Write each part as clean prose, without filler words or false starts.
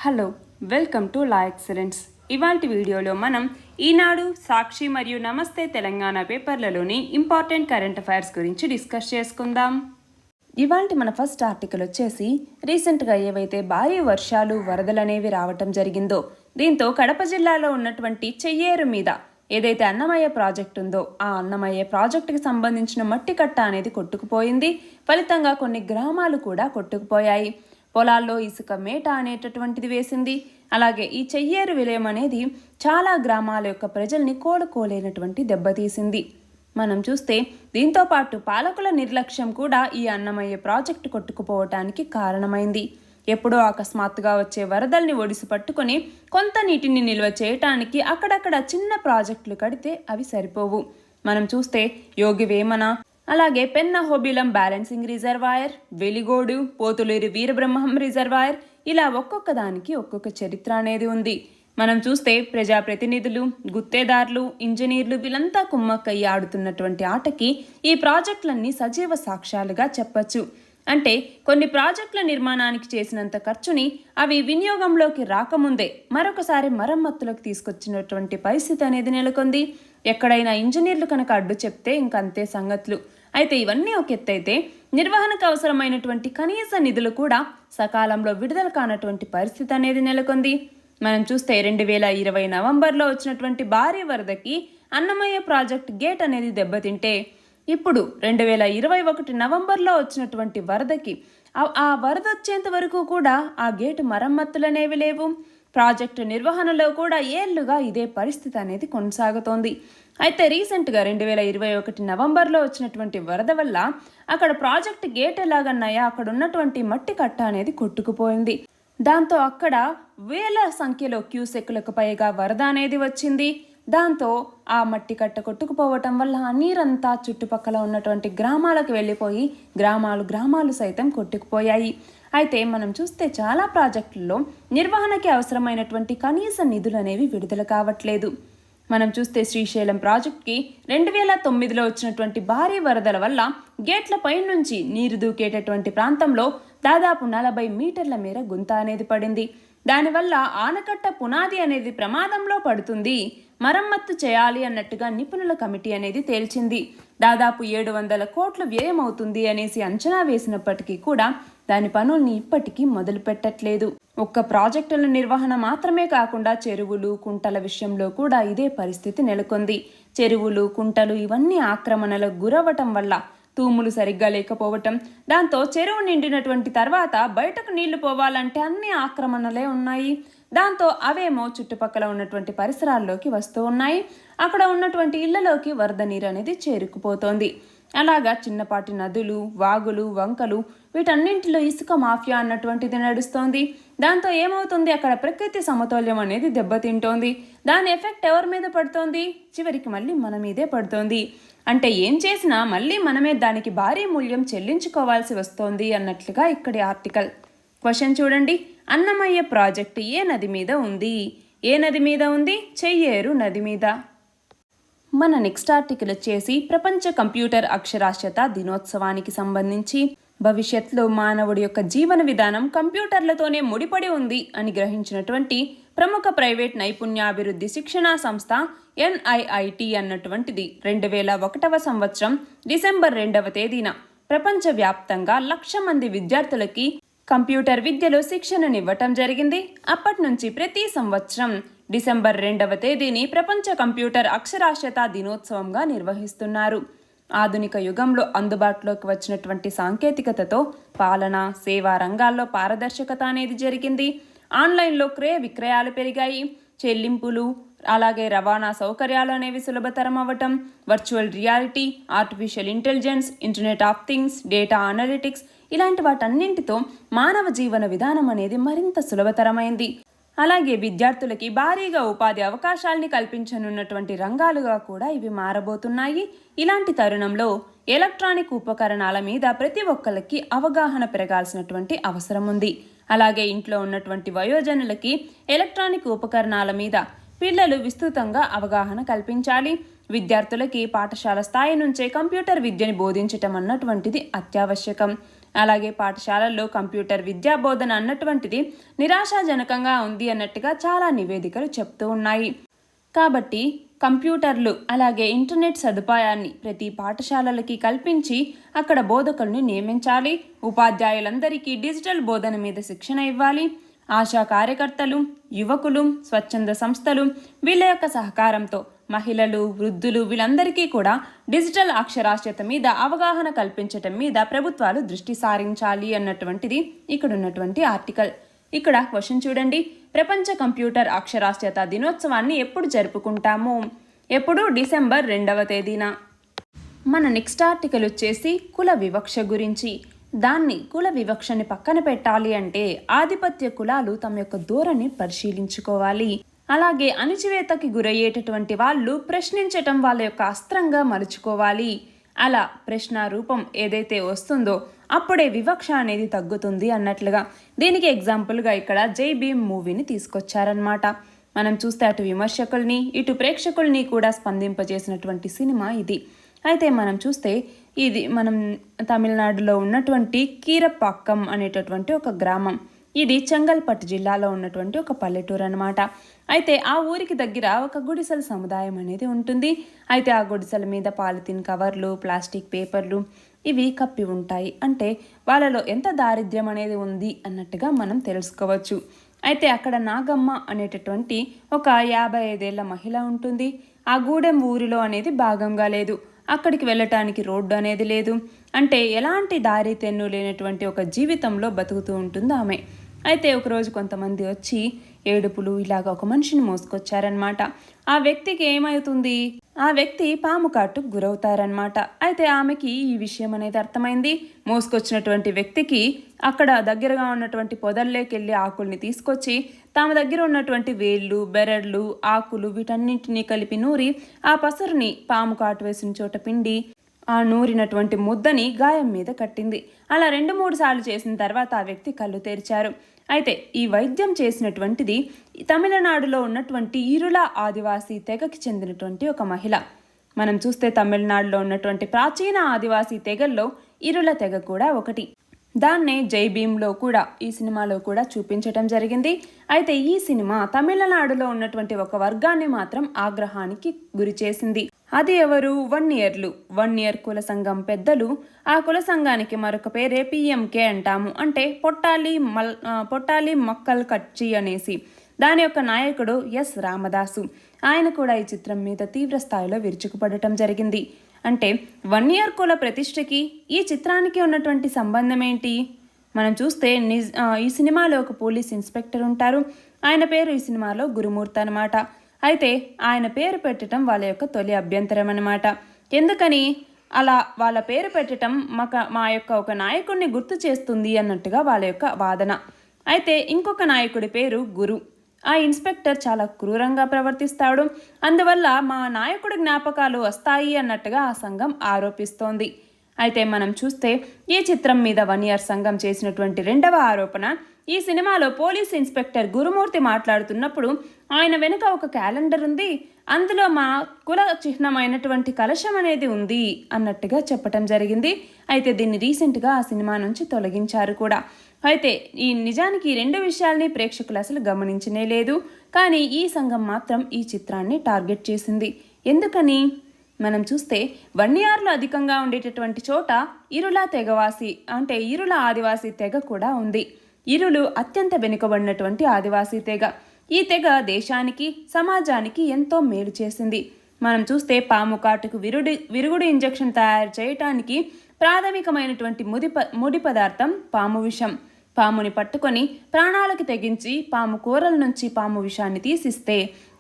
Hello, welcome to law excellence. ఇవాల్టి వీడియోలో మనం ఈనాడు, సాక్షి మరియు నమస్తే తెలంగాణ పేపర్లలోని ఇంపార్టెంట్ కరెంట్ అఫైర్స్ గురించి డిస్కస్ చేసుకుందాం. ఇవాల్టి మన ఫస్ట్ ఆర్టికల్ వచ్చేసి రీసెంట్గా ఏవైతే భారీ వర్షాలు వరదలు అనేవి రావటం జరిగిందో దీంతో కడప జిల్లాలో ఉన్నటువంటి చెయ్యేరు మీద ఏదైతే అన్నమయ్య ప్రాజెక్ట్ ఉందో ఆ అన్నమయ్య ప్రాజెక్టుకి సంబంధించిన మట్టి కట్ట అనేది కొట్టుకుపోయింది. ఫలితంగా కొన్ని గ్రామాలు కూడా కొట్టుకుపోయాయి. పొలాల్లో ఇసుక మేట అనేటటువంటిది వేసింది. అలాగే ఈ చెయ్యేరు విలయం అనేది చాలా గ్రామాల యొక్క ప్రజల్ని కోలుకోలేనటువంటి దెబ్బతీసింది. మనం చూస్తే దీంతో పాటు పాలకుల నిర్లక్ష్యం కూడా ఈ అన్నమయ్య ప్రాజెక్టు కొట్టుకుపోవటానికి కారణమైంది. ఎప్పుడో అకస్మాత్తుగా వచ్చే వరదల్ని ఒడిసి పట్టుకొని కొంత నీటిని నిల్వ చేయటానికి అక్కడక్కడ చిన్న ప్రాజెక్టులు కడితే అవి సరిపోవు. మనం చూస్తే యోగి వేమన, అలాగే Pennahobilam balancing reservoir, Veligodu, Pothuleru Veerabrahmam reservoir, ఇలా ఒక్కొక్క దానికి ఒక్కొక్క చరిత్ర అనేది ఉంది. మనం చూస్తే ప్రజాప్రతినిధులు, గుత్తేదారులు, ఇంజనీర్లు వీళ్ళంతా కుమ్మక్కయ్యి ఆడుతున్నటువంటి ఆటకి ఈ ప్రాజెక్టులన్నీ సజీవ సాక్ష్యాలుగా చెప్పచ్చు. అంటే కొన్ని ప్రాజెక్టుల నిర్మాణానికి చేసినంత ఖర్చుని అవి వినియోగంలోకి రాకముందే మరొకసారి మరమ్మతులకు తీసుకొచ్చినటువంటి పరిస్థితి అనేది నెలకొంది. ఎక్కడైనా ఇంజనీర్లు కనుక అడ్డు చెప్తే ఇంకంతే సంగతులు. అయితే ఇవన్నీ ఒక ఎత్తైతే నిర్వహణకు అవసరమైనటువంటి కనీస నిధులు కూడా సకాలంలో విడుదల కానటువంటి పరిస్థితి అనేది నెలకొంది. మనం చూస్తే 2020 నవంబర్లో వచ్చినటువంటి భారీ వరదకి అన్నమయ్య ప్రాజెక్ట్ గేట్ అనేది దెబ్బతింటే ఇప్పుడు 2021 నవంబర్లో వచ్చినటువంటి వరదకి ఆ వరద వచ్చేంత వరకు కూడా ఆ గేటు మరమ్మతులు అనేవి లేవు. ప్రాజెక్టు నిర్వహణలో కూడా ఏళ్లుగా ఇదే పరిస్థితి అనేది కొనసాగుతోంది. అయితే రీసెంట్గా 2021 నవంబర్లో వచ్చినటువంటి వరద వల్ల అక్కడ ప్రాజెక్టు గేట్ ఎలాగన్నాయా అక్కడ ఉన్నటువంటి మట్టి కట్ట అనేది కొట్టుకుపోయింది. దాంతో అక్కడ వేల సంఖ్యలో క్యూసెక్కులకు పైగా వరద అనేది వచ్చింది. దాంతో ఆ మట్టి కట్ట కొట్టుకుపోవటం వల్ల ఆ నీరంతా చుట్టుపక్కల ఉన్నటువంటి గ్రామాలకు వెళ్ళిపోయి గ్రామాలు సైతం కొట్టుకుపోయాయి. అయితే మనం చూస్తే చాలా ప్రాజెక్టుల్లో నిర్వహణకి అవసరమైనటువంటి కనీస నిధులు అనేవి విడుదల కావట్లేదు. మనం చూస్తే శ్రీశైలం ప్రాజెక్ట్కి 2009లో వచ్చినటువంటి భారీ వరదల వల్ల గేట్ల పై నుంచి నీరు దూకేటటువంటి ప్రాంతంలో దాదాపు 40 మీటర్ల మేర గుంత అనేది పడింది. దానివల్ల ఆనకట్ట పునాది అనేది ప్రమాదంలో పడుతుంది, మరమ్మత్తు చేయాలి అన్నట్టుగా నిపుణుల కమిటీ అనేది తేల్చింది. దాదాపు 700 కోట్లు వ్యయం అవుతుంది అనేసి అంచనా వేసినప్పటికీ కూడా దాని పనుల్ని ఇప్పటికీ మొదలు పెట్టట్లేదు. ఒక్క ప్రాజెక్టుల నిర్వహణ మాత్రమే కాకుండా చెరువులు, కుంటల విషయంలో కూడా ఇదే పరిస్థితి నెలకొంది. చెరువులు, కుంటలు ఇవన్నీ ఆక్రమణలకు గురవటం వల్ల తూములు సరిగ్గా లేకపోవటం, దాంతో చెరువు నిండినటువంటి తర్వాత బయటకు నీళ్లు పోవాలంటే అన్ని ఆక్రమణలే ఉన్నాయి. దాంతో అవేమో చుట్టుపక్కల ఉన్నటువంటి పరిసరాల్లోకి వస్తూ ఉన్నాయి. అక్కడ ఉన్నటువంటి ఇళ్లలోకి వరద నీరు అనేది చేరుకుపోతోంది. అలాగా చిన్నపాటి నదులు, వాగులు, వంకలు వీటన్నింటిలో ఇసుక మాఫియా అన్నటువంటిది నడుస్తోంది. దాంతో ఏమవుతుంది, అక్కడ ప్రకృతి సమతౌల్యం అనేది దెబ్బతింటోంది. దాని ఎఫెక్ట్ ఎవరి మీద పడుతోంది, చివరికి మళ్ళీ మన మీదే పడుతోంది. అంటే ఏం చేసినా మళ్ళీ మనమే దానికి భారీ మూల్యం చెల్లించుకోవాల్సి వస్తోంది అన్నట్లుగా ఇక్కడి ఆర్టికల్. క్వశ్చన్ చూడండి, అన్నమయ్య ప్రాజెక్టు ఏ నది మీద ఉంది? ఏ నది మీద ఉంది? చెయ్యేరు నది మీద. మన నెక్స్ట్ ఆర్టికల్ వచ్చేసి ప్రపంచ కంప్యూటర్ అక్షరాస్యత దినోత్సవానికి సంబంధించి భవిష్యత్తులో మానవుడి యొక్క జీవన విధానం కంప్యూటర్లతోనే ముడిపడి ఉంది అని గ్రహించినటువంటి ప్రముఖ ప్రైవేట్ నైపుణ్యాభివృద్ధి శిక్షణా సంస్థ NIIT అన్నటువంటిది 2001వ సంవత్సరం డిసెంబర్ 2వ తేదీన ప్రపంచవ్యాప్తంగా 1,00,000 మంది విద్యార్థులకి కంప్యూటర్ విద్యలో శిక్షణనివ్వటం జరిగింది. అప్పటి నుంచి ప్రతి సంవత్సరం డిసెంబర్ 2వ తేదీని ప్రపంచ కంప్యూటర్ అక్షరాస్యత దినోత్సవంగా నిర్వహిస్తున్నారు. ఆధునిక యుగంలో అందుబాటులోకి వచ్చినటువంటి సాంకేతికతతో పాలన, సేవా రంగాల్లో పారదర్శకత అనేది జరిగింది. ఆన్లైన్లో క్రయ విక్రయాలు పెరిగాయి. చెల్లింపులు, అలాగే రవాణా సౌకర్యాలు అనేవి సులభతరం అవ్వటం, virtual reality, artificial intelligence, internet of things, data analytics ఇలాంటి వాటన్నింటితో మానవ జీవన విధానం అనేది మరింత సులభతరమైంది. అలాగే విద్యార్థులకి భారీగా ఉపాధి అవకాశాలని కల్పించనున్నటువంటి రంగాలుగా కూడా ఇవి మారబోతున్నాయి. ఇలాంటి తరుణంలో ఎలక్ట్రానిక్ ఉపకరణాల మీద ప్రతి ఒక్కరికి అవగాహన పెరగాల్సినటువంటి అవసరం ఉంది. అలాగే ఇంట్లో ఉన్నటువంటి వయోజనులకి ఎలక్ట్రానిక్ ఉపకరణాల మీద పిల్లలు విస్తృతంగా అవగాహన కల్పించాలి. విద్యార్థులకి పాఠశాల స్థాయి నుంచే కంప్యూటర్ విద్యని బోధించటం అన్నటువంటిది అత్యావశ్యకం. అలాగే పాఠశాలల్లో కంప్యూటర్ విద్యా బోధన అన్నటువంటిది నిరాశాజనకంగా ఉంది అన్నట్టుగా చాలా నివేదికలు చెప్తూ ఉన్నాయి. కాబట్టి కంప్యూటర్లు అలాగే ఇంటర్నెట్ సదుపాయాన్ని ప్రతి పాఠశాలలకి కల్పించి అక్కడ బోధకుల్ని నియమించాలి. ఉపాధ్యాయులందరికీ డిజిటల్ బోధన మీద శిక్షణ ఇవ్వాలి. ఆశా కార్యకర్తలు, యువకులు, స్వచ్ఛంద సంస్థలు వీళ్ళ యొక్క సహకారంతో మహిళలు, వృద్ధులు వీళ్ళందరికీ కూడా డిజిటల్ అక్షరాస్యత మీద అవగాహన కల్పించటం మీద ప్రభుత్వాలు దృష్టి సారించాలి అన్నటువంటిది ఇక్కడ ఉన్నటువంటి ఆర్టికల్. ఇక్కడ క్వశ్చన్ చూడండి, ప్రపంచ కంప్యూటర్ అక్షరాస్యత దినోత్సవాన్ని ఎప్పుడు జరుపుకుంటాము? ఎప్పుడు? డిసెంబర్ 2వ తేదీన. మన నెక్స్ట్ ఆర్టికల్ వచ్చేసి కుల వివక్ష గురించి. దాన్ని కుల వివక్షని పక్కన పెట్టాలి అంటే ఆధిపత్య కులాలు తమ యొక్క ధోరణి పరిశీలించుకోవాలి. అలాగే అణచివేతకి గురయ్యేటటువంటి వాళ్ళు ప్రశ్నించటం వాళ్ళ యొక్క అస్త్రంగా మలుచుకోవాలి. అలా ప్రశ్న రూపం ఏదైతే వస్తుందో అప్పుడే వివక్ష అనేది తగ్గుతుంది అన్నట్లుగా. దీనికి ఎగ్జాంపుల్గా ఇక్కడ జై భీమ్ మూవీని తీసుకొచ్చారనమాట. మనం చూస్తే అటు విమర్శకుల్ని ఇటు ప్రేక్షకుల్ని కూడా స్పందింపజేసినటువంటి సినిమా ఇది. అయితే మనం చూస్తే మనం తమిళనాడులో ఉన్నటువంటి కీరపాక్కం అనేటటువంటి ఒక గ్రామం. ఇది చెంగల్పట్టు జిల్లాలో ఉన్నటువంటి ఒక పల్లెటూరు అనమాట. అయితే ఆ ఊరికి దగ్గర ఒక గుడిసెల సముదాయం అనేది ఉంటుంది. అయితే ఆ గుడిసెల మీద పాలిథిన్ కవర్లు, ప్లాస్టిక్ పేపర్లు ఇవి కప్పి ఉంటాయి. అంటే వాళ్ళలో ఎంత దారిద్ర్యం అనేది ఉంది అన్నట్టుగా మనం తెలుసుకోవచ్చు. అయితే అక్కడ నాగమ్మ అనేటటువంటి ఒక 55 ఏళ్ల మహిళ ఉంటుంది. ఆ గూడెం ఊరిలో అనేది భాగంగా లేదు. అక్కడికి వెళ్ళటానికి రోడ్డు అనేది లేదు. అంటే ఎలాంటి దారి తెన్ను లేనటువంటి ఒక జీవితంలో బతుకుతూ ఉంటుంది ఆమె. అయితే ఒకరోజు కొంతమంది వచ్చి ఏడుపులు ఇలాగ ఒక మనిషిని మోసుకొచ్చారనమాట. ఆ వ్యక్తికి ఏమవుతుంది? ఆ వ్యక్తి పాము కాటుకు గురవుతారనమాట. అయితే ఆమెకి ఈ విషయం అనేది అర్థమైంది. మోసుకొచ్చినటువంటి వ్యక్తికి అక్కడ దగ్గరగా ఉన్నటువంటి పొదల్లోకెళ్ళి ఆకుల్ని తీసుకొచ్చి తమ దగ్గర ఉన్నటువంటి వేళ్ళు, బెరళ్ళు, ఆకులు వీటన్నింటినీ కలిపి నూరి ఆ పసరుని పాము కాటు వేసిన చోట పిండి ఆ నూరినటువంటి ముద్దని గాయం మీద కట్టింది. అలా 2-3 సార్లు చేసిన తర్వాత ఆ వ్యక్తి కళ్ళు తెరిచారు. అయితే ఈ వైద్యం చేసినటువంటిది తమిళనాడులో ఉన్నటువంటి ఇరుల ఆదివాసీ తెగకి చెందినటువంటి ఒక మహిళ. మనం చూస్తే తమిళనాడులో ఉన్నటువంటి ప్రాచీన ఆదివాసీ తెగల్లో ఇరుల తెగ కూడా ఒకటి. దాన్నే జై భీమ్లో కూడా ఈ సినిమాలో కూడా చూపించటం జరిగింది. అయితే ఈ సినిమా తమిళనాడులో ఉన్నటువంటి ఒక వర్గాన్ని మాత్రం ఆగ్రహానికి గురి చేసింది. అది ఎవరు? వన్నియర్లు. వన్నియర్ కుల సంఘం పెద్దలు. ఆ కుల సంఘానికి మరొక పేరే పిఎంకే అంటాము. అంటే పొట్టాలి మక్కల్ కచ్చి అనేసి. దాని యొక్క నాయకుడు ఎస్ రామదాసు. ఆయన కూడా ఈ చిత్రం మీద తీవ్ర స్థాయిలో విరుచుకుపడటం జరిగింది. అంటే వన్నియర్ కుల ప్రతిష్టకి ఈ చిత్రానికి ఉన్నటువంటి సంబంధం ఏంటి? మనం చూస్తే ఈ సినిమాలో ఒక పోలీస్ ఇన్స్పెక్టర్ ఉంటారు. ఆయన పేరు ఈ సినిమాలో గురుమూర్తి అనమాట. అయితే ఆయన పేరు పెట్టడం వాళ్ళ యొక్క తొలి అభ్యంతరం అనమాట. ఎందుకని అలా వాళ్ళ పేరు పెట్టడం మా యొక్క ఒక నాయకుడిని గుర్తు చేస్తుంది అన్నట్టుగా వాళ్ళ యొక్క వాదన. అయితే ఇంకొక నాయకుడి పేరు గురు. ఆ ఇన్స్పెక్టర్ చాలా క్రూరంగా ప్రవర్తిస్తాడు. అందువల్ల మా నాయకుడి జ్ఞాపకాలు వస్తాయి అన్నట్టుగా ఆ సంఘం ఆరోపిస్తోంది. అయితే మనం చూస్తే ఈ చిత్రం మీద వన్నియర్ సంఘం చేసినటువంటి 2వ ఆరోపణ, ఈ సినిమాలో పోలీస్ ఇన్స్పెక్టర్ గురుమూర్తి మాట్లాడుతున్నప్పుడు ఆయన వెనుక ఒక క్యాలెండర్ ఉంది, అందులో మా కుల చిహ్నమైనటువంటి కలశం అనేది ఉంది అన్నట్టుగా చెప్పటం జరిగింది. అయితే దీన్ని రీసెంట్గా ఆ సినిమా నుంచి తొలగించారు కూడా. అయితే ఈ నిజానికి 2 విషయాల్ని ప్రేక్షకులు అసలు గమనించనే లేదు. కానీ ఈ సంఘం మాత్రం ఈ చిత్రాన్ని టార్గెట్ చేసింది. ఎందుకని? మనం చూస్తే వన్నియార్లు అధికంగా ఉండేటటువంటి చోట ఇరుల తెగవాసి అంటే ఇరుల ఆదివాసీ తెగ కూడా ఉంది. ఇరులు అత్యంత వెనుకబడినటువంటి ఆదివాసీ తెగ. ఈ తెగ దేశానికి సమాజానికి ఎంతో మేలు చేసింది. మనం చూస్తే పాము కాటుకు విరుగుడు ఇంజెక్షన్ తయారు చేయటానికి ప్రాథమికమైనటువంటి ముడి పదార్థం పాము విషం. పాముని పట్టుకొని ప్రాణాలకు తెగించి పాము కూరల నుంచి పాము విషాన్ని తీసిస్తే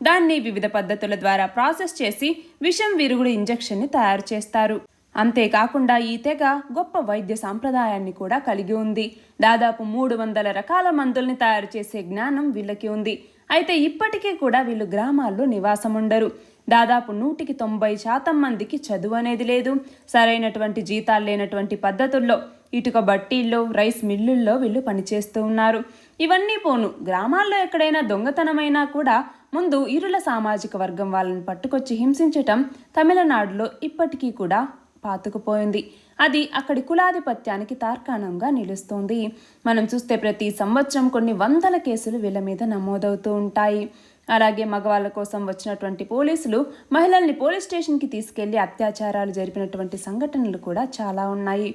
దాన్ని వివిధ పద్ధతుల ద్వారా ప్రాసెస్ చేసి విషం విరుగుడు ఇంజెక్షన్ని తయారు చేస్తారు. అంతేకాకుండా ఈ తెగ గొప్ప వైద్య సాంప్రదాయాన్ని కూడా కలిగి ఉంది. దాదాపు 300 రకాల మందుల్ని తయారు చేసే జ్ఞానం వీళ్ళకి ఉంది. అయితే ఇప్పటికీ కూడా వీళ్ళు గ్రామాల్లో నివాసం ఉండరు. దాదాపు 190% మందికి చదువు అనేది లేదు. సరైనటువంటి జీతాలు లేనటువంటి పద్ధతుల్లో ఇటుక బట్టీల్లో, రైస్ మిల్లుల్లో వీళ్ళు పనిచేస్తూ ఉన్నారు. ఇవన్నీ పోను, గ్రామాల్లో ఎక్కడైనా దొంగతనమైనా కూడా ముందు ఇరుల సామాజిక వర్గం వాళ్ళని పట్టుకొచ్చి హింసించటం తమిళనాడులో ఇప్పటికీ కూడా పాతుకుపోయింది. అది అక్కడి కులాధిపత్యానికి తార్కాణంగా నిలుస్తుంది. మనం చూస్తే ప్రతి సంవత్సరం కొన్ని వందల కేసులు వీళ్ళ మీద నమోదవుతూ ఉంటాయి. అలాగే మగవాళ్ళ కోసం వచ్చినటువంటి పోలీసులు మహిళల్ని పోలీస్ స్టేషన్కి తీసుకెళ్లి అత్యాచారాలు జరిపినటువంటి సంఘటనలు కూడా చాలా ఉన్నాయి.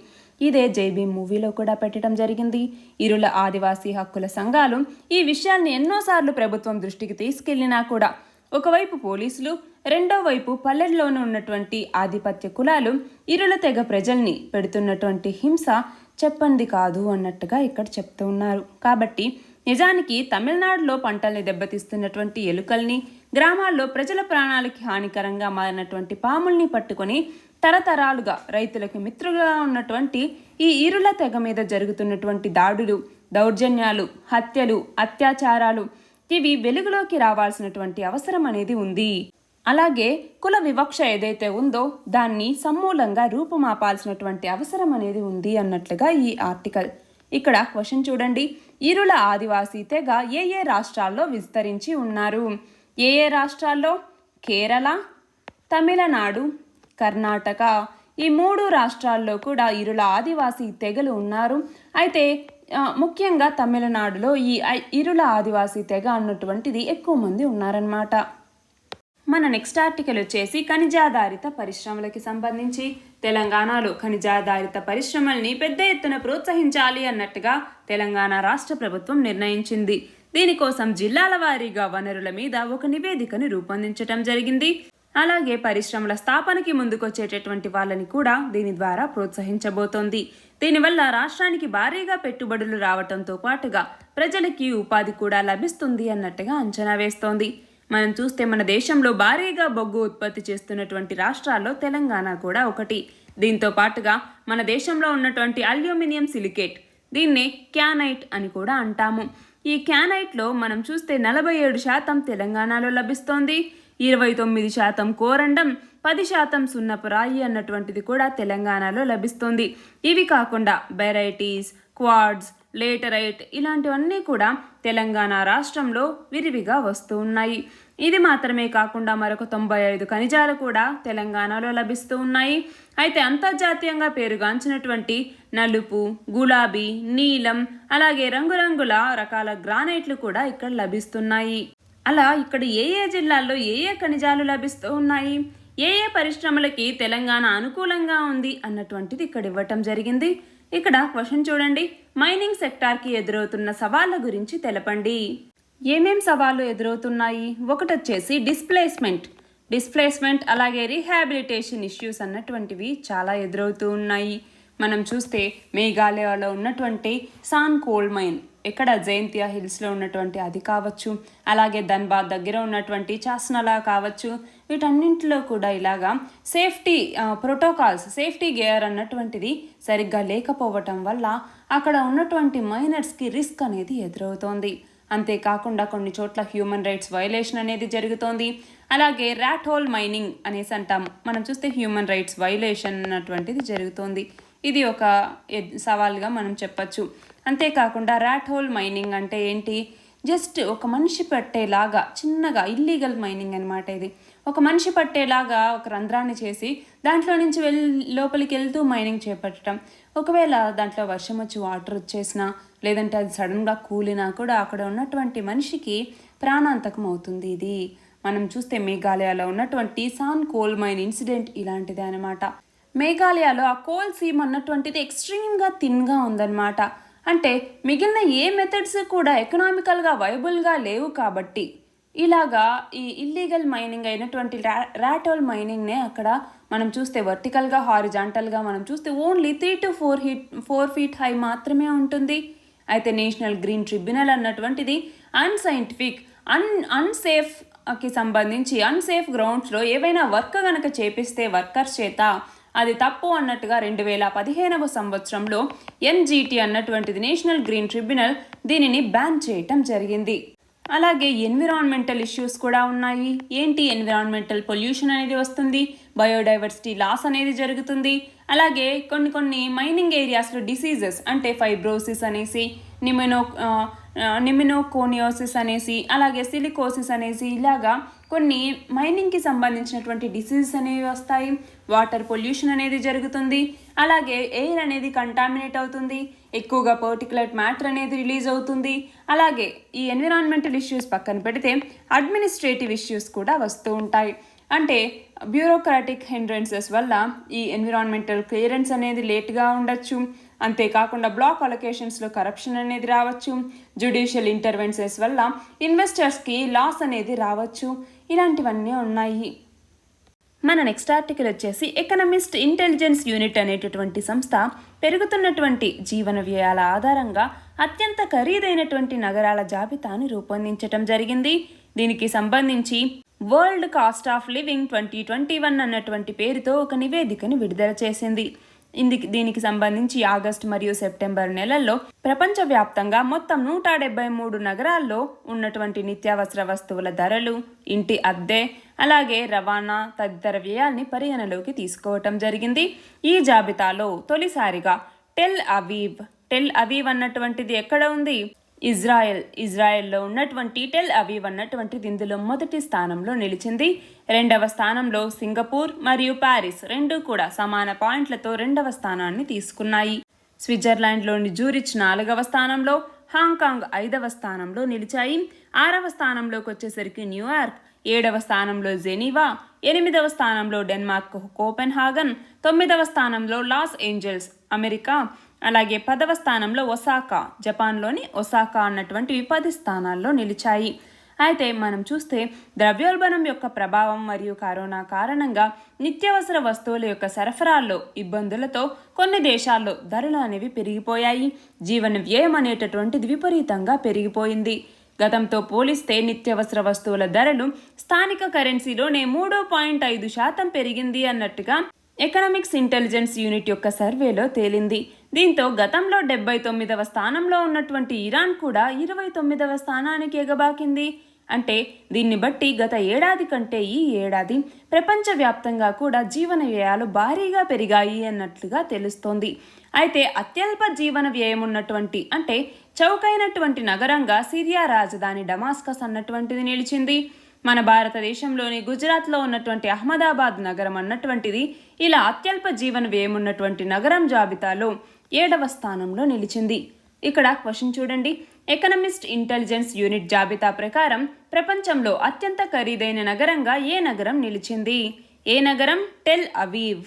ఇదే జై భీమ్ మూవీలో కూడా పెట్టడం జరిగింది. ఇరుల ఆదివాసీ హక్కుల సంఘాలు ఈ విషయాన్ని ఎన్నోసార్లు ప్రభుత్వం దృష్టికి తీసుకెళ్లినా కూడా ఒకవైపు పోలీసులు, రెండో వైపు పల్లెల్లోనూ ఉన్నటువంటి ఆధిపత్య కులాలు ఇరుల తెగ ప్రజల్ని పెడుతున్నటువంటి హింస చెప్పండి కాదు అన్నట్టుగా ఇక్కడ చెప్తూ ఉన్నారు. కాబట్టి నిజానికి తమిళనాడులో పంటల్ని దెబ్బతీస్తున్నటువంటి ఎలుకల్ని, గ్రామాల్లో ప్రజల ప్రాణాలకి హానికరంగా మారినటువంటి పాముల్ని పట్టుకొని తరతరాలుగా రైతులకు మిత్రులుగా ఉన్నటువంటి ఈ ఇరుల తెగ మీద జరుగుతున్నటువంటి దాడులు, దౌర్జన్యాలు, హత్యలు, అత్యాచారాలు ఇవి వెలుగులోకి రావాల్సినటువంటి అవసరం అనేది ఉంది. అలాగే కుల వివక్ష ఏదైతే ఉందో దాన్ని సమూలంగా రూపుమాపాల్సినటువంటి అవసరం అనేది ఉంది అన్నట్లుగా ఈ ఆర్టికల్. ఇక్కడ క్వశ్చన్ చూడండి. ఇరుల ఆదివాసీ తెగ ఏ ఏ రాష్ట్రాల్లో విస్తరించి ఉన్నారు? ఏ ఏ రాష్ట్రాల్లో? కేరళ, తమిళనాడు, కర్ణాటక ఈ 3 రాష్ట్రాల్లో కూడా ఇరుల ఆదివాసీ తెగలు ఉన్నారు. అయితే ముఖ్యంగా తమిళనాడులో ఈ ఇరుల ఆదివాసీ తెగ అన్నటువంటిది ఎక్కువ మంది ఉన్నారన్నమాట. మన నెక్స్ట్ ఆర్టికల్ వచ్చేసి ఖనిజాధారిత పరిశ్రమలకి సంబంధించి. తెలంగాణలో ఖనిజాధారిత పరిశ్రమల్ని పెద్ద ఎత్తున ప్రోత్సహించాలి అన్నట్టుగా తెలంగాణ రాష్ట్ర ప్రభుత్వం నిర్ణయించింది. దీనికోసం జిల్లాల వారీగా వనరుల మీద ఒక నివేదికను రూపొందించడం జరిగింది. అలాగే పరిశ్రమల స్థాపనకి ముందుకొచ్చేటటువంటి వాళ్ళని కూడా దీని ద్వారా ప్రోత్సహించబోతోంది. దీనివల్ల రాష్ట్రానికి భారీగా పెట్టుబడులు రావడంతో పాటుగా ప్రజలకి ఉపాధి కూడా లభిస్తుంది అన్నట్టుగా అంచనా వేస్తోంది. మనం చూస్తే మన దేశంలో భారీగా బొగ్గు ఉత్పత్తి చేస్తున్నటువంటి రాష్ట్రాల్లో తెలంగాణ కూడా ఒకటి. దీంతో పాటుగా మన దేశంలో ఉన్నటువంటి అల్యూమినియం సిలికేట్, దీన్నే క్యానైట్ అని కూడా అంటాము. ఈ క్యానైట్లో మనం చూస్తే 47% తెలంగాణలో లభిస్తోంది. 29% కోరండం, 10% సున్నపు రాయి అన్నటువంటిది కూడా తెలంగాణలో లభిస్తుంది. ఇవి కాకుండా బెరైటీస్, క్వాడ్స్, లేటరైట్ ఇలాంటివన్నీ కూడా తెలంగాణ రాష్ట్రంలో విరివిగా వస్తూ ఉన్నాయి. ఇది మాత్రమే కాకుండా మరొక 95 ఖనిజాలు కూడా తెలంగాణలో లభిస్తూ ఉన్నాయి. అయితే అంతర్జాతీయంగా పేరుగాంచినటువంటి నలుపు, గులాబీ, నీలం అలాగే రంగురంగుల రకాల గ్రానైట్లు కూడా ఇక్కడ లభిస్తున్నాయి. అలా ఇక్కడ ఏ ఏ జిల్లాల్లో ఏ ఏ ఖనిజాలు లభిస్తూ ఉన్నాయి, ఏ ఏ పరిశ్రమలకి తెలంగాణ అనుకూలంగా ఉంది అన్నటువంటిది ఇక్కడ ఇవ్వటం జరిగింది. ఇక్కడ క్వశ్చన్ చూడండి. మైనింగ్ సెక్టార్కి ఎదురవుతున్న సవాళ్ళ గురించి తెలపండి. ఏమేం సవాళ్ళు ఎదురవుతున్నాయి? ఒకటి వచ్చేసి డిస్ప్లేస్మెంట్ అలాగే రీహాబిలిటేషన్ ఇష్యూస్ అన్నటువంటివి చాలా ఎదురవుతూ ఉన్నాయి. మనం చూస్తే మేఘాలయలో ఉన్నటువంటి సాన్ కోల్ మైన్, ఇక్కడ జైంతియా హిల్స్లో ఉన్నటువంటి అది కావచ్చు, అలాగే ధన్బాద్ దగ్గర ఉన్నటువంటి చాస్నలా కావచ్చు, వీటన్నింటిలో కూడా ఇలాగా సేఫ్టీ ప్రోటోకాల్స్, సేఫ్టీ గేర్ అన్నటువంటిది సరిగ్గా లేకపోవటం వల్ల అక్కడ ఉన్నటువంటి మైనర్స్కి రిస్క్ అనేది ఎదురవుతోంది. అంతేకాకుండా కొన్ని చోట్ల హ్యూమన్ రైట్స్ వైలేషన్ అనేది జరుగుతోంది. అలాగే ర్యాట్ హోల్ మైనింగ్ అనేసి అంటాము. మనం చూస్తే హ్యూమన్ రైట్స్ వైలేషన్ అన్నటువంటిది జరుగుతోంది. ఇది ఒక సవాల్గా మనం చెప్పచ్చు. అంతేకాకుండా ర్యాట్ హోల్ మైనింగ్ అంటే ఏంటి? జస్ట్ ఒక మనిషి పట్టేలాగా చిన్నగా ఇల్లీగల్ మైనింగ్ అనమాట. ఇది ఒక మనిషి పట్టేలాగా ఒక రంధ్రాన్ని చేసి దాంట్లో నుంచి లోపలికి వెళ్తూ మైనింగ్ చేపట్టడం. ఒకవేళ దాంట్లో వర్షం వచ్చి వాటర్ వచ్చేసినా లేదంటే అది సడన్గా కూలినా కూడా అక్కడ ఉన్నటువంటి మనిషికి ప్రాణాంతకం అవుతుంది. ఇది మనం చూస్తే మేఘాలయలో ఉన్నటువంటి సాన్ కోల్ మైన్ ఇన్సిడెంట్ ఇలాంటిదే అనమాట. మేఘాలయలో ఆ కోల్ సీమ్ అన్నటువంటిది ఎక్స్ట్రీమ్గా థిన్గా ఉందన్నమాట. అంటే మిగిలిన ఏ మెథడ్స్ కూడా ఎకనామికల్గా వైబుల్గా లేవు కాబట్టి ఇలాగా ఈ ఇల్లీగల్ మైనింగ్ అయినటువంటి ర్యాట్ హోల్ మైనింగ్నే అక్కడ మనం చూస్తే వర్టికల్గా, హారిజాంటల్గా మనం చూస్తే ఓన్లీ 3 to 4 feet హై మాత్రమే ఉంటుంది. అయితే నేషనల్ గ్రీన్ ట్రిబ్యునల్ అన్నటువంటిది అన్సైంటిఫిక్, అన్సేఫ్కి సంబంధించి అన్సేఫ్ గ్రౌండ్స్లో ఏవైనా వర్క్ కనుక చేపిస్తే వర్కర్స్ చేత అది తప్పు అన్నట్టుగా 2015వ సంవత్సరంలో ఎన్జిటి అన్నటువంటిది నేషనల్ గ్రీన్ ట్రిబ్యునల్ దీనిని బ్యాన్ చేయటం జరిగింది. అలాగే ఎన్విరాన్మెంటల్ ఇష్యూస్ కూడా ఉన్నాయి. ఏంటి? ఎన్విరాన్మెంటల్ పొల్యూషన్ అనేది వస్తుంది, బయోడైవర్సిటీ లాస్ అనేది జరుగుతుంది. అలాగే కొన్ని మైనింగ్ ఏరియాస్లో డిసీజెస్ అంటే ఫైబ్రోసిస్ అనేసి, నిమినోకోనియోసిస్ అనేసి, అలాగే సిలికోసిస్ అనేసి ఇలాగా కొన్ని మైనింగ్కి సంబంధించినటువంటి డిసీజెస్ అనేవి వస్తాయి. వాటర్ పొల్యూషన్ అనేది జరుగుతుంది, అలాగే ఎయిర్ అనేది కంటామినేట్ అవుతుంది, ఎక్కువగా పర్టికులర్ మ్యాటర్ అనేది రిలీజ్ అవుతుంది. అలాగే ఈ ఎన్విరాన్మెంటల్ ఇష్యూస్ పక్కన పెడితే అడ్మినిస్ట్రేటివ్ ఇష్యూస్ కూడా వస్తూ ఉంటాయి. అంటే బ్యూరోక్రాటిక్ హిండ్రెన్సెస్ వల్ల ఈ ఎన్విరాన్మెంటల్ క్లియరెన్స్ అనేది లేట్గా ఉండొచ్చు. అంతేకాకుండా బ్లాక్ అలొకేషన్స్లో కరప్షన్ అనేది రావచ్చు. జ్యుడిషియల్ ఇంటర్వెన్సెస్ వల్ల ఇన్వెస్టర్స్కి లాస్ అనేది రావచ్చు. ఇలాంటివన్నీ ఉన్నాయి. మన నెక్స్ట్ ఆర్టికల్ వచ్చేసి ఎకనమిస్ట్ ఇంటెలిజెన్స్ యూనిట్ అనేటటువంటి సంస్థ పెరుగుతున్నటువంటి జీవన వ్యయాల ఆధారంగా అత్యంత ఖరీదైనటువంటి నగరాల జాబితాను రూపొందించడం జరిగింది. దీనికి సంబంధించి వరల్డ్ కాస్ట్ ఆఫ్ లివింగ్ 2021 అన్నటువంటి పేరుతో ఒక నివేదికను విడుదల చేసింది. దీనికి సంబంధించి ఆగస్టు మరియు సెప్టెంబర్ నెలల్లో ప్రపంచవ్యాప్తంగా మొత్తం 173 నగరాల్లో ఉన్నటువంటి నిత్యావసర వస్తువుల ధరలు, ఇంటి అద్దె, అలాగే రవాణా తదితర వ్యయాల్ని పరిగణలోకి తీసుకోవటం జరిగింది. ఈ జాబితాలో తొలిసారిగా టెల్ అవీవ్ అన్నటువంటిది ఎక్కడ ఉంది? ఇజ్రాయెల్లో ఉన్నటువంటి టెల్ అవీవ్ అన్నటువంటిది ఇందులో మొదటి స్థానంలో నిలిచింది. రెండవ స్థానంలో సింగపూర్ మరియు ప్యారిస్ రెండు కూడా సమాన పాయింట్లతో రెండవ స్థానాన్ని తీసుకున్నాయి. స్విట్జర్లాండ్లోని జూరిచ్ 4వ స్థానంలో, హాంకాంగ్ 5వ స్థానంలో నిలిచాయి. 6వ స్థానంలోకి వచ్చేసరికి న్యూయార్క్, 7వ స్థానంలో జెనీవా, 8వ స్థానంలో డెన్మార్క్ కోపెన్హాగన్, 9వ స్థానంలో లాస్ ఏంజల్స్ అమెరికా, అలాగే 10వ స్థానంలో ఒసాకా జపాన్లోని ఒసాకా అన్నటువంటివి 10 స్థానాల్లో నిలిచాయి. అయితే మనం చూస్తే ద్రవ్యోల్బణం యొక్క ప్రభావం మరియు కరోనా కారణంగా నిత్యావసర వస్తువుల యొక్క సరఫరాల్లో ఇబ్బందులతో కొన్ని దేశాల్లో ధరలు అనేవి పెరిగిపోయాయి. జీవన వ్యయం అనేటటువంటిది విపరీతంగా పెరిగిపోయింది. గతంతో పోలిస్తే నిత్యావసర వస్తువుల ధరలు స్థానిక కరెన్సీలోనే 3.5% పెరిగింది అన్నట్టుగా ఎకనామిక్స్ ఇంటెలిజెన్స్ యూనిట్ యొక్క సర్వేలో తేలింది. దీంతో గతంలో 79వ స్థానంలో ఉన్నటువంటి ఇరాన్ కూడా 29వ స్థానానికి ఎగబాకింది. అంటే దీన్ని బట్టి గత ఏడాది కంటే ఈ ఏడాది ప్రపంచవ్యాప్తంగా కూడా జీవన వ్యయాలు భారీగా పెరిగాయి అన్నట్లుగా తెలుస్తోంది. అయితే అత్యల్ప జీవన వ్యయం ఉన్నటువంటి అంటే చౌకైనటువంటి నగరంగా సిరియా రాజధాని డమాస్కస్ అన్నటువంటిది నిలిచింది. మన భారతదేశంలోని గుజరాత్లో ఉన్నటువంటి అహ్మదాబాద్ నగరం అన్నటువంటిది ఇలా అత్యల్ప జీవన వ్యయం ఉన్నటువంటి నగరం జాబితాలో 7వ స్థానంలో నిలిచింది. ఇక్కడ క్వశ్చన్ చూడండి, ఎకనమిస్ట్ ఇంటెలిజెన్స్ యూనిట్ జాబితా ప్రకారం ప్రపంచంలో అత్యంత ఖరీదైన నగరంగా ఏ నగరం నిలిచింది? ఏ నగరం? Tel Aviv.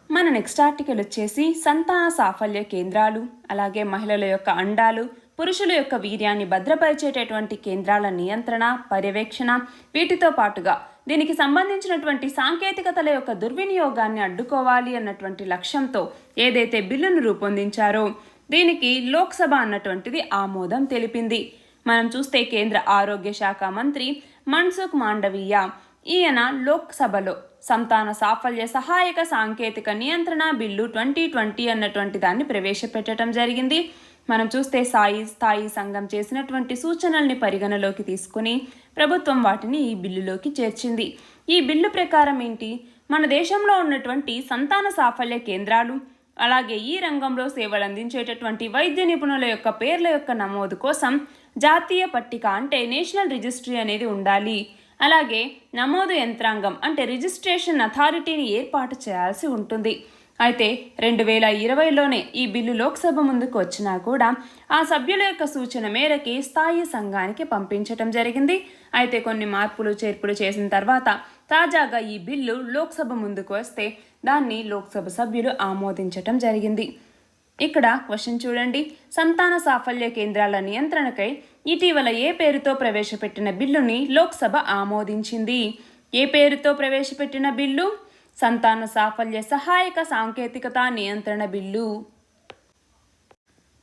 మన నెక్స్ట్ ఆర్టికల్ వచ్చేసి సంతాన సాఫల్య కేంద్రాలు, అలాగే మహిళల యొక్క అండాలు, పురుషుల యొక్క వీర్యాన్ని భద్రపరిచేటటువంటి కేంద్రాల నియంత్రణ, పర్యవేక్షణ, వీటితో పాటుగా దీనికి సంబంధించినటువంటి సాంకేతికతల యొక్క దుర్వినియోగాన్ని అడ్డుకోవాలి అన్నటువంటి లక్ష్యంతో ఏదైతే బిల్లును రూపొందించారో దీనికి లోక్సభ అన్నటువంటిది ఆమోదం తెలిపింది. మనం చూస్తే కేంద్ర ఆరోగ్య శాఖ మంత్రి మన్సుఖ్ మాండవీయ ఈయన లోక్సభలో సంతాన సాఫల్య సహాయక సాంకేతిక నియంత్రణ బిల్లు 2020 అన్నటువంటి దాన్ని ప్రవేశపెట్టడం జరిగింది. మనం చూస్తే స్థాయి సంఘం చేసినటువంటి సూచనల్ని పరిగణలోకి తీసుకుని ప్రభుత్వం వాటిని ఈ బిల్లులోకి చేర్చింది. ఈ బిల్లు ప్రకారం ఏంటి? మన దేశంలో ఉన్నటువంటి సంతాన సాఫల్య కేంద్రాలు, అలాగే ఈ రంగంలో సేవలు అందించేటటువంటి వైద్య నిపుణుల యొక్క పేర్ల యొక్క నమోదు కోసం జాతీయ పట్టిక అంటే నేషనల్ రిజిస్ట్రీ అనేది ఉండాలి. అలాగే నమోదు యంత్రాంగం అంటే రిజిస్ట్రేషన్ అథారిటీని ఏర్పాటు చేయాల్సి ఉంటుంది. అయితే 2020లోనే ఈ బిల్లు లోక్సభ ముందుకు వచ్చినా కూడా ఆ సభ్యుల యొక్క సూచన మేరకి స్థాయి సంఘానికి పంపించటం జరిగింది. అయితే కొన్ని మార్పులు చేర్పులు చేసిన తర్వాత తాజాగా ఈ బిల్లు లోక్సభ ముందుకు వస్తే దాన్ని లోక్సభ సభ్యులు ఆమోదించటం జరిగింది. ఇక్కడ క్వశ్చన్ చూడండి, సంతాన సాఫల్య కేంద్రాల నియంత్రణకై ఇటీవల ఏ పేరుతో ప్రవేశపెట్టిన బిల్లుని లోక్సభ ఆమోదించింది? ఏ పేరుతో ప్రవేశపెట్టిన బిల్లు? సంతాన సాఫల్య సహాయక సాంకేతికత నియంత్రణ బిల్లు.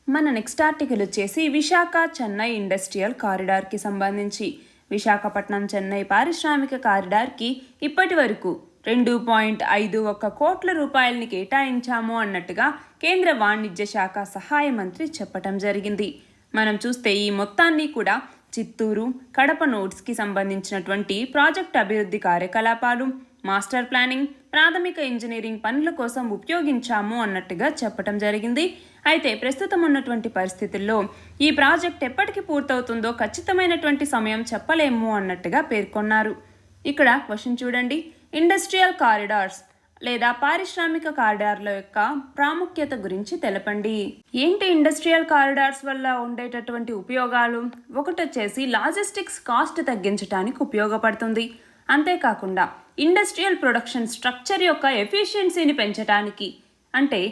మన నెక్స్ట్ ఆర్టికల్ వచ్చేసి విశాఖ చెన్నై ఇండస్ట్రియల్ కారిడార్కి సంబంధించి. విశాఖపట్నం చెన్నై పారిశ్రామిక కారిడార్కి ఇప్పటి వరకు 2.51 కోట్ల రూపాయలని కేటాయించాము అన్నట్టుగా కేంద్ర వాణిజ్య శాఖ సహాయ మంత్రి చెప్పటం జరిగింది. మనం చూస్తే ఈ మొత్తాన్ని కూడా చిత్తూరు, కడప నోడ్స్కి సంబంధించినటువంటి ప్రాజెక్ట్ అభివృద్ధి కార్యకలాపాలు, మాస్టర్ ప్లానింగ్, ప్రాథమిక ఇంజనీరింగ్ పనుల కోసం ఉపయోగించాము అన్నట్టుగా చెప్పటం జరిగింది. అయితే ప్రస్తుతం ఉన్నటువంటి పరిస్థితుల్లో ఈ ప్రాజెక్ట్ ఎప్పటికి పూర్తవుతుందో ఖచ్చితమైనటువంటి సమయం చెప్పలేము అన్నట్టుగా పేర్కొన్నారు. ఇక్కడ క్వశ్చన్ చూడండి, ఇండస్ట్రియల్ కారిడార్స్ లేదా పారిశ్రామిక కారిడార్ల యొక్క ప్రాముఖ్యత గురించి తెలపండి. ఏంటి ఇండస్ట్రియల్ కారిడార్స్ వల్ల ఉండేటటువంటి ఉపయోగాలు? ఒకటి వచ్చేసి లాజిస్టిక్స్ కాస్ట్ తగ్గించడానికి ఉపయోగపడుతుంది. అంతేకాకుండా ఇండస్ట్రియల్ ప్రొడక్షన్ స్ట్రక్చర్ యొక్క ఎఫిషియన్సీని పెంచడానికి, అంటే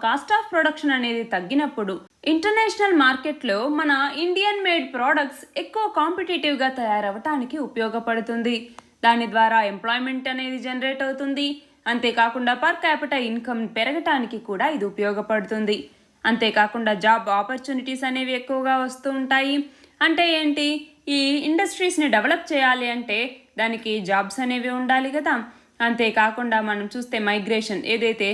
కాస్ట్ ఆఫ్ ప్రొడక్షన్ అనేది తగ్గినప్పుడు ఇంటర్నేషనల్ మార్కెట్లో మన ఇండియన్ మేడ్ ప్రోడక్ట్స్ ఎక్కువ కాంపిటేటివ్గా తయారవటానికి ఉపయోగపడుతుంది. దాని ద్వారా ఎంప్లాయ్మెంట్ అనేది జనరేట్ అవుతుంది. అంతేకాకుండా పర్ క్యాపిటల్ ఇన్కమ్ పెరగటానికి కూడా ఇది ఉపయోగపడుతుంది. అంతేకాకుండా జాబ్ ఆపర్చునిటీస్ అనేవి ఎక్కువగా వస్తూ ఉంటాయి. అంటే ఏంటి, ఈ ఇండస్ట్రీస్ని డెవలప్ చేయాలి అంటే దానికి జాబ్స్ అనేవి ఉండాలి కదా. అంతేకాకుండా మనం చూస్తే మైగ్రేషన్, ఏదైతే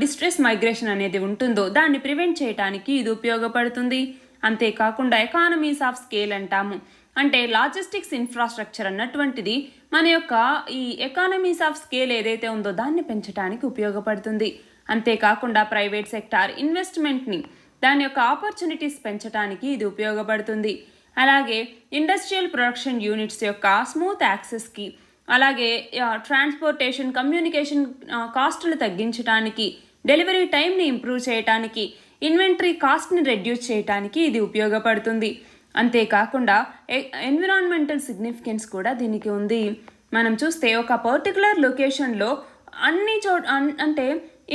డిస్ట్రెస్ మైగ్రేషన్ అనేది ఉంటుందో దాన్ని ప్రివెంట్ చేయడానికి ఇది ఉపయోగపడుతుంది. అంతేకాకుండా ఎకానమీస్ ఆఫ్ స్కేల్ అంటాము. అంటే లాజిస్టిక్స్ ఇన్ఫ్రాస్ట్రక్చర్ అన్నటువంటిది మన యొక్క ఈ ఎకానమీస్ ఆఫ్ స్కేల్ ఏదైతే ఉందో దాన్ని పెంచడానికి ఉపయోగపడుతుంది. అంతేకాకుండా ప్రైవేట్ సెక్టార్ ఇన్వెస్ట్మెంట్ని, దాని యొక్క ఆపర్చునిటీస్ పెంచడానికి ఇది ఉపయోగపడుతుంది. అలాగే ఇండస్ట్రియల్ ప్రొడక్షన్ యూనిట్స్ యొక్క స్మూత్ యాక్సెస్కి, అలాగే ట్రాన్స్పోర్టేషన్ కమ్యూనికేషన్ కాస్టులు తగ్గించడానికి, డెలివరీ టైంని ఇంప్రూవ్ చేయడానికి, ఇన్వెంటరీ కాస్ట్ని రెడ్యూస్ చేయడానికి ఇది ఉపయోగపడుతుంది. అంతేకాకుండా ఎన్విరాన్మెంటల్ సిగ్నిఫికెన్స్ కూడా దీనికి ఉంది. మనం చూస్తే ఒక పర్టికులర్ లొకేషన్లో అంటే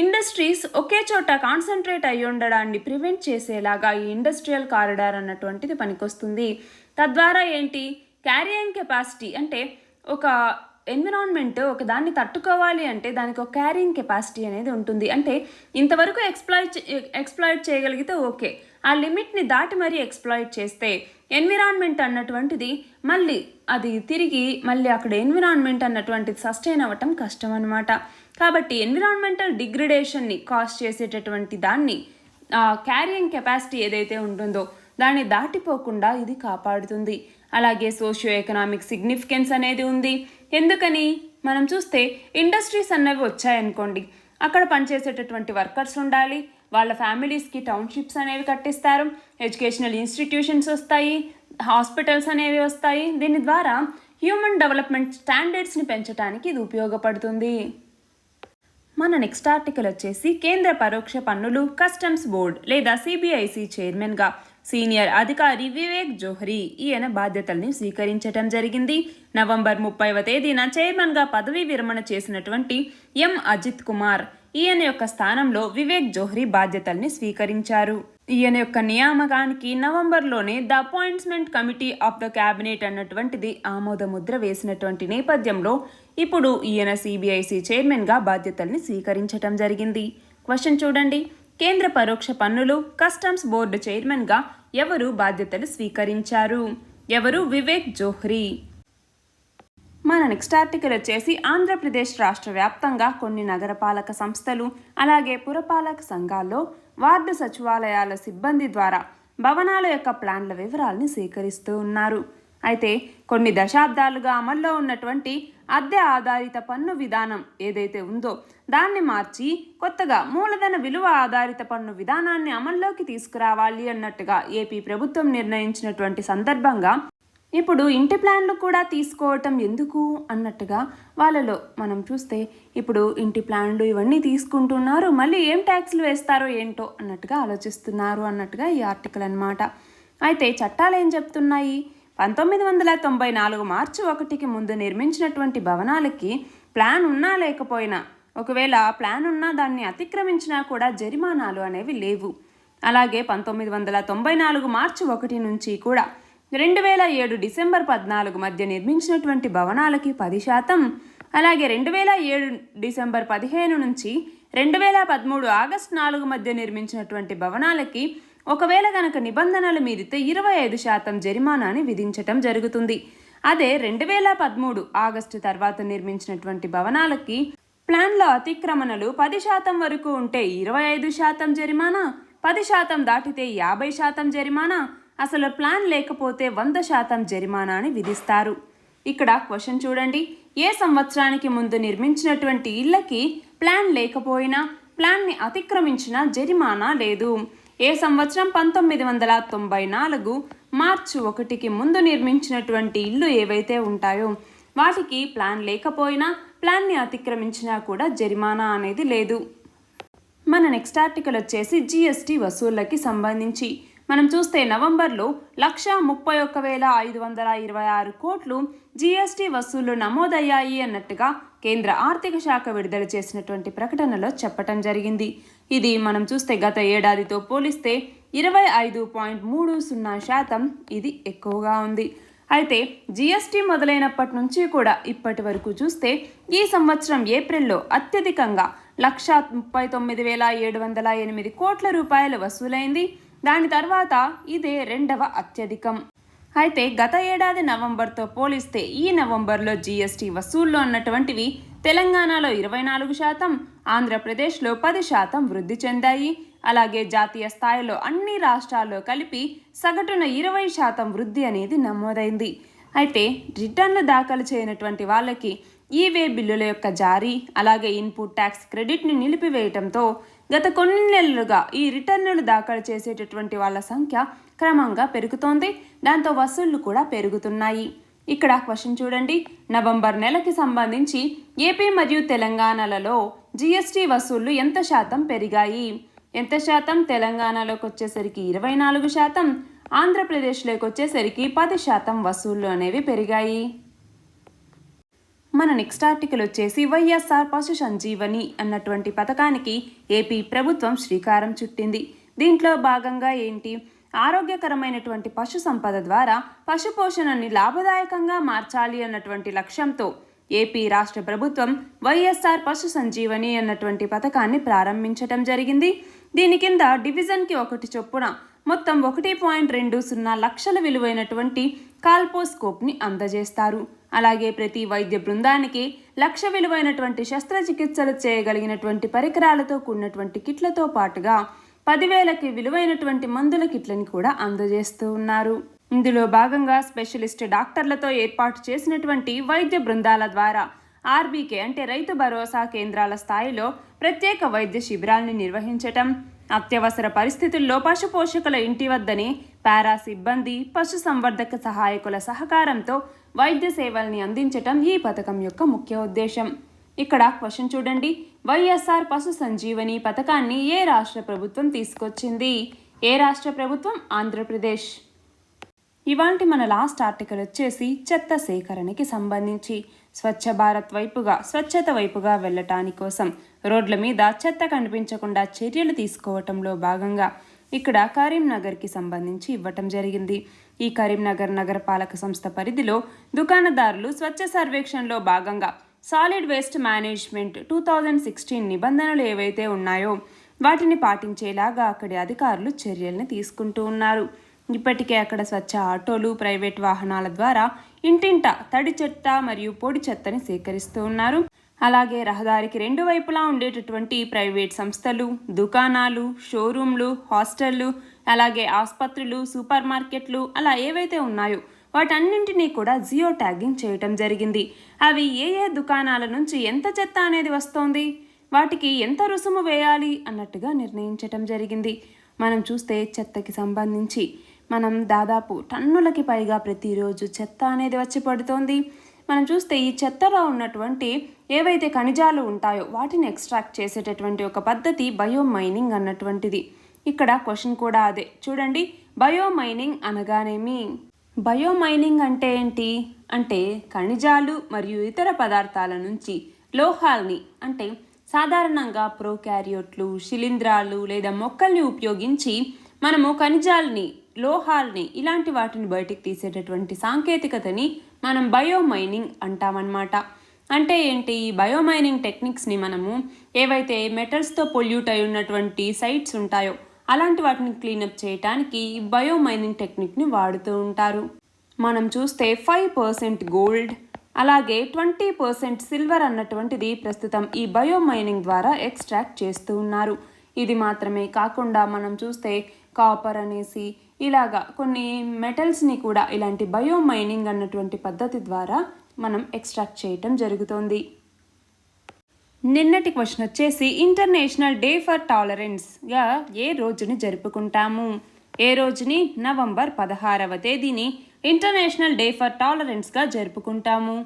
ఇండస్ట్రీస్ ఒకే చోట కాన్సన్ట్రేట్ అయ్యి ఉండడాన్ని ప్రివెంట్ చేసేలాగా ఈ ఇండస్ట్రియల్ కారిడార్ అన్నటువంటిది పనికొస్తుంది. తద్వారా ఏంటి, క్యారియింగ్ కెపాసిటీ, అంటే ఒక ఎన్విరాన్మెంట్ ఒక దాన్ని తట్టుకోవాలి అంటే దానికి ఒక క్యారింగ్ కెపాసిటీ అనేది ఉంటుంది. అంటే ఇంతవరకు ఎక్స్ప్లాయిట్ చేయగలిగితే ఓకే, ఆ లిమిట్ని దాటి మరీ ఎక్స్ప్లాయిట్ చేస్తే ఎన్విరాన్మెంట్ అన్నటువంటిది మళ్ళీ అక్కడ ఎన్విరాన్మెంట్ అన్నటువంటిది సస్టైన్ అవ్వటం కష్టం అనమాట. కాబట్టి ఎన్విరాన్మెంటల్ డిగ్రేడేషన్ని కాజ్ చేసేటటువంటి దాన్ని క్యారియింగ్ కెపాసిటీ ఏదైతే ఉంటుందో దాన్ని దాటిపోకుండా ఇది కాపాడుతుంది. అలాగే సోషియో ఎకనామిక్ సిగ్నిఫికెన్స్ అనేది ఉంది. ఎందుకని మనం చూస్తే ఇండస్ట్రీస్ అన్నవి వచ్చాయనుకోండి, అక్కడ పనిచేసేటటువంటి వర్కర్స్ ఉండాలి, వాళ్ళ ఫ్యామిలీస్కి టౌన్షిప్స్ అనేవి కట్టిస్తారు, ఎడ్యుకేషనల్ ఇన్స్టిట్యూషన్స్ వస్తాయి, హాస్పిటల్స్ అనేవి వస్తాయి. దీని ద్వారా హ్యూమన్ డెవలప్మెంట్ స్టాండర్డ్స్ని పెంచడానికి ఇది ఉపయోగపడుతుంది. మన నెక్స్ట్ ఆర్టికల్ వచ్చేసి కేంద్ర పరోక్ష పన్నులు కస్టమ్స్ బోర్డ్ లేదా సిబిఐసి చైర్మన్గా సీనియర్ అధికారి వివేక్ జోహ్రీ ఈయన బాధ్యతల్ని స్వీకరించడం జరిగింది. నవంబర్ 30వ తేదీన చైర్మన్గా పదవీ విరమణ చేసినటువంటి ఎం అజిత్ కుమార్ ఈయన యొక్క స్థానంలో వివేక్ జోహ్రీ బాధ్యతల్ని స్వీకరించారు. ఈయన యొక్క నియామకానికి నవంబర్లోనే the appointment committee of the cabinet అన్నటువంటిది ఆమోద ముద్ర వేసినటువంటి నేపథ్యంలో ఇప్పుడు ఈయన సిబిఐసి చైర్మన్గా బాధ్యతల్ని స్వీకరించడం జరిగింది. క్వశ్చన్ చూడండి, కేంద్ర పరోక్ష పన్నులు కస్టమ్స్ బోర్డు చైర్మన్గా ఎవరు బాధ్యతలు స్వీకరించారు? ఎవరు? వివేక్ జోహ్రీ. మన నెక్స్ట్ ఆర్టికల్ వచ్చేసి ఆంధ్రప్రదేశ్ రాష్ట్ర వ్యాప్తంగా కొన్ని నగరపాలక సంస్థలు అలాగే పురపాలక సంఘాల్లో వార్డు సచివాలయాల సిబ్బంది ద్వారా భవనాల యొక్క ప్లాన్ల వివరాలని సేకరిస్తూ ఉన్నారు. అయితే కొన్ని దశాబ్దాలుగా అమల్లో ఉన్నటువంటి అద్దె ఆధారిత పన్ను విధానం ఏదైతే ఉందో దాన్ని మార్చి కొత్తగా మూలధన విలువ ఆధారిత పన్ను విధానాన్ని అమల్లోకి తీసుకురావాలి అన్నట్టుగా ఏపీ ప్రభుత్వం నిర్ణయించినటువంటి సందర్భంగా ఇప్పుడు ఇంటి ప్లాన్లు కూడా తీసుకోవటం ఎందుకు అన్నట్టుగా వాళ్ళలో మనం చూస్తే ఇప్పుడు ఇంటి ప్లాన్లు ఇవన్నీ తీసుకుంటున్నారు, మళ్ళీ ఏం ట్యాక్స్లు వేస్తారో ఏంటో అన్నట్టుగా ఆలోచిస్తున్నారు అన్నట్టుగా ఈ ఆర్టికల్ అన్నమాట. అయితే చట్టాలు ఏం చెప్తున్నాయి? 1994 మార్చి 1కి ముందు నిర్మించినటువంటి భవనాలకి ప్లాన్ ఉన్నా లేకపోయినా, ఒకవేళ ప్లాన్ ఉన్నా దాన్ని అతిక్రమించినా కూడా జరిమానాలు అనేవి లేవు. అలాగే 1994 మార్చి 1 నుంచి కూడా 2007 డిసెంబర్ 14 మధ్య నిర్మించినటువంటి భవనాలకి 10%, అలాగే 2007 డిసెంబర్ 15 నుంచి 2013 ఆగస్టు 4 మధ్య నిర్మించినటువంటి భవనాలకి ఒకవేళ కనుక నిబంధనలు మీరితే 25% జరిమానాని విధించటం జరుగుతుంది. అదే 2013 ఆగస్టు తర్వాత నిర్మించినటువంటి భవనాలకి ప్లాన్ల అతిక్రమణలు 10% వరకు ఉంటే 25% జరిమానా, 10% దాటితే 50% జరిమానా, అసలు ప్లాన్ లేకపోతే 100% జరిమానాని విధిస్తారు. ఇక్కడ క్వశ్చన్ చూడండి, ఏ సంవత్సరానికి ముందు నిర్మించినటువంటి ఇళ్ళకి ప్లాన్ లేకపోయినా ప్లాన్ని అతిక్రమించిన జరిమానా లేదు. ఏ సంవత్సరం? 1994 మార్చి 1కి ముందు నిర్మించినటువంటి ఇల్లు ఏవైతే ఉంటాయో వాటికి ప్లాన్ లేకపోయినా, ప్లాన్ని అతిక్రమించినా కూడా జరిమానా అనేది లేదు. మన నెక్స్ట్ ఆర్టికల్ వచ్చేసి జిఎస్టీ వసూళ్లకి సంబంధించి మనం చూస్తే నవంబర్లో 131,526 కోట్లు జిఎస్టీ వసూళ్లు నమోదయ్యాయి అన్నట్టుగా కేంద్ర ఆర్థిక శాఖ విడుదల చేసినటువంటి ప్రకటనలో చెప్పటం జరిగింది. ఇది మనం చూస్తే గత ఏడాదితో పోలిస్తే 25.30% ఇది ఎక్కువగా ఉంది. అయితే జిఎస్టీ మొదలైనప్పటి నుంచి కూడా ఇప్పటి వరకు చూస్తే ఈ సంవత్సరం ఏప్రిల్లో అత్యధికంగా 139,708 కోట్ల రూపాయలు వసూలైంది. దాని తర్వాత ఇదే రెండవ అత్యధికం. అయితే గత ఏడాది నవంబర్తో పోలిస్తే ఈ నవంబర్లో జిఎస్టీ వసూళ్లు అన్నటువంటివి తెలంగాణలో 24%, ఆంధ్రప్రదేశ్లో 10% వృద్ధి చెందాయి. అలాగే జాతీయ స్థాయిలో అన్ని రాష్ట్రాల్లో కలిపి సగటున 20% వృద్ధి అనేది నమోదైంది. అయితే రిటర్న్లు దాఖలు చేయనటువంటి వాళ్ళకి ఈవే బిల్లుల యొక్క జారీ, అలాగే ఇన్పుట్ ట్యాక్స్ క్రెడిట్ని నిలిపివేయటంతో గత కొన్ని నెలలుగా ఈ రిటర్నులు దాఖలు చేసేటటువంటి వాళ్ళ సంఖ్య క్రమంగా పెరుగుతోంది. దాంతో వసూళ్లు కూడా పెరుగుతున్నాయి. ఇక్కడ క్వశ్చన్ చూడండి, నవంబర్ నెలకి సంబంధించి ఏపీ మరియు తెలంగాణలలో జిఎస్టీ వసూళ్లు ఎంత శాతం పెరిగాయి? ఎంత శాతం? తెలంగాణలోకి వచ్చేసరికి 24%, ఆంధ్రప్రదేశ్లోకి వచ్చేసరికి 10% వసూళ్లు అనేవి పెరిగాయి. మన నెక్స్ట్ ఆర్టికల్ వచ్చేసి వైఎస్ఆర్ పశు సంజీవని అన్నటువంటి పథకానికి ఏపీ ప్రభుత్వం శ్రీకారం చుట్టింది. దీంట్లో భాగంగా ఏంటి? ఆరోగ్యకరమైనటువంటి పశు సంపద ద్వారా పశు పోషణని లాభదాయకంగా మార్చాలి అన్నటువంటి లక్ష్యంతో ఏపీ రాష్ట్ర ప్రభుత్వం వైఎస్ఆర్ పశు సంజీవని అన్నటువంటి పథకాన్ని ప్రారంభించడం జరిగింది. దీని కింద డివిజన్కి 1 చొప్పున మొత్తం 1.20 లక్షల విలువైనటువంటి కాల్పోస్కోప్ని అందజేస్తారు. అలాగే ప్రతి వైద్య బృందానికి 1,00,000 విలువైనటువంటి శస్త్రచికిత్సలు చేయగలిగినటువంటి పరికరాలతో కూడినటువంటి కిట్లతో పాటుగా 10,000కి విలువైనటువంటి మందుల కిట్లని కూడా అందజేస్తూ ఉన్నారు. ఇందులో భాగంగా స్పెషలిస్ట్ డాక్టర్లతో ఏర్పాటు చేసినటువంటి వైద్య బృందాల ద్వారా ఆర్బీకే అంటే రైతు భరోసా కేంద్రాల స్థాయిలో ప్రత్యేక వైద్య శిబిరాల్ని నిర్వహించటం, అత్యవసర పరిస్థితుల్లో పశు పోషకుల ఇంటి వద్దనే పారా సిబ్బంది, పశు సంవర్ధక సహాయకుల సహకారంతో వైద్య సేవల్ని అందించటం ఈ పథకం యొక్క ముఖ్య ఉద్దేశం. ఇక్కడ క్వశ్చన్ చూడండి, వైఎస్ఆర్ పశు సంజీవని పథకాన్ని ఏ రాష్ట్ర ప్రభుత్వం తీసుకొచ్చింది? ఏ రాష్ట్ర ప్రభుత్వం? ఆంధ్రప్రదేశ్. ఇవాల్టి మన లాస్ట్ ఆర్టికల్ వచ్చేసి చెత్త సేకరణకి సంబంధించి స్వచ్ఛ భారత్ వైపుగా, స్వచ్ఛత వైపుగా వెళ్ళటాని కోసం రోడ్ల మీద చెత్త కనిపించకుండా చర్యలు తీసుకోవటంలో భాగంగా ఇక్కడ కరీంనగర్కి సంబంధించి ఇవ్వటం జరిగింది. ఈ కరీంనగర్ నగరపాలక సంస్థ పరిధిలో దుకాణదారులు స్వచ్ఛ సర్వేక్షణలో భాగంగా సాలిడ్ వేస్ట్ మేనేజ్మెంట్ 2016 నిబంధనలు ఏవైతే ఉన్నాయో వాటిని పాటించేలాగా అక్కడి అధికారులు చర్యల్ని తీసుకుంటూ ఉన్నారు. ఇప్పటికే అక్కడ స్వచ్ఛ ఆటోలు, ప్రైవేట్ వాహనాల ద్వారా ఇంటింటా తడి చెత్త మరియు పొడి చెత్తని సేకరిస్తూ ఉన్నారు. అలాగే రహదారికి 2 వైపులా ఉండేటటువంటి ప్రైవేట్ సంస్థలు, దుకాణాలు, షోరూంలు, హాస్టళ్లు, అలాగే ఆసుపత్రులు, సూపర్ మార్కెట్లు అలా ఏవైతే ఉన్నాయో వాటన్నింటినీ కూడా జియో ట్యాగింగ్ చేయటం జరిగింది. అవి ఏ ఏ దుకాణాల నుంచి ఎంత చెత్త అనేది వస్తోంది, వాటికి ఎంత రుసుము వేయాలి అన్నట్టుగా నిర్ణయించటం జరిగింది. మనం చూస్తే చెత్తకి సంబంధించి మనం దాదాపు టన్నులకి పైగా ప్రతిరోజు చెత్త అనేది వచ్చి పడుతోంది. మనం చూస్తే ఈ చెత్తలో ఉన్నటువంటి ఏవైతే ఖనిజాలు ఉంటాయో వాటిని ఎక్స్ట్రాక్ట్ చేసేటటువంటి ఒక పద్ధతి బయోమైనింగ్ అన్నటువంటిది. ఇక్కడ క్వశ్చన్ కూడా అదే. చూడండి, బయోమైనింగ్ అనగానేమి? బయోమైనింగ్ అంటే ఏంటి అంటే ఖనిజాలు మరియు ఇతర పదార్థాల నుంచి లోహాల్ని, అంటే సాధారణంగా ప్రోకారియోట్లు, శిలీంధ్రాలు లేదా మొక్కల్ని ఉపయోగించి మనము ఖనిజాలని, లోహాల్ని ఇలాంటి వాటిని బయటికి తీసేటటువంటి సాంకేతికతని మనం బయోమైనింగ్ అంటామన్నమాట. అంటే ఏంటి? ఈ బయోమైనింగ్ టెక్నిక్స్ని మనము ఏవైతే మెటల్స్తో పొల్యూట్ అయి ఉన్నటువంటి సైట్స్ ఉంటాయో అలాంటి వాటిని క్లీనప్ చేయడానికి ఈ బయోమైనింగ్ టెక్నిక్ని వాడుతూ ఉంటారు. మనం చూస్తే 5% గోల్డ్ అలాగే 20% సిల్వర్ అన్నటువంటిది ప్రస్తుతం ఈ బయోమైనింగ్ ద్వారా ఎక్స్ట్రాక్ట్ చేస్తూ ఉన్నారు. ఇది మాత్రమే కాకుండా మనం చూస్తే కాపర్ అనేసి ఇలాగా కొన్ని మెటల్స్ని కూడా ఇలాంటి బయోమైనింగ్ అన్నటువంటి పద్ధతి ద్వారా మనం ఎక్స్ట్రాక్ట్ చేయటం జరుగుతోంది. నిన్నటి క్వశ్చన్ వచ్చేసి ఇంటర్నేషనల్ డే ఫర్ టాలరెన్స్గా ఏ రోజుని జరుపుకుంటాము? ఏ రోజుని? నవంబర్ 16వ తేదీని ఇంటర్నేషనల్ డే ఫర్ టాలరెన్స్గా జరుపుకుంటాము.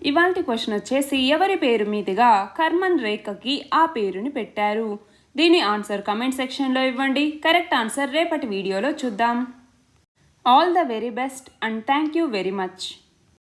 ఇవాల్టి క్వశ్చన్ వచ్చేసి ఎవరి పేరు మీదుగా కర్మన్ రేఖకి ఆ పేరుని పెట్టారు? దీని ఆన్సర్ కమెంట్ సెక్షన్లో ఇవ్వండి. కరెక్ట్ ఆన్సర్ రేపటి వీడియోలో చూద్దాం. All the very best and thank you very much.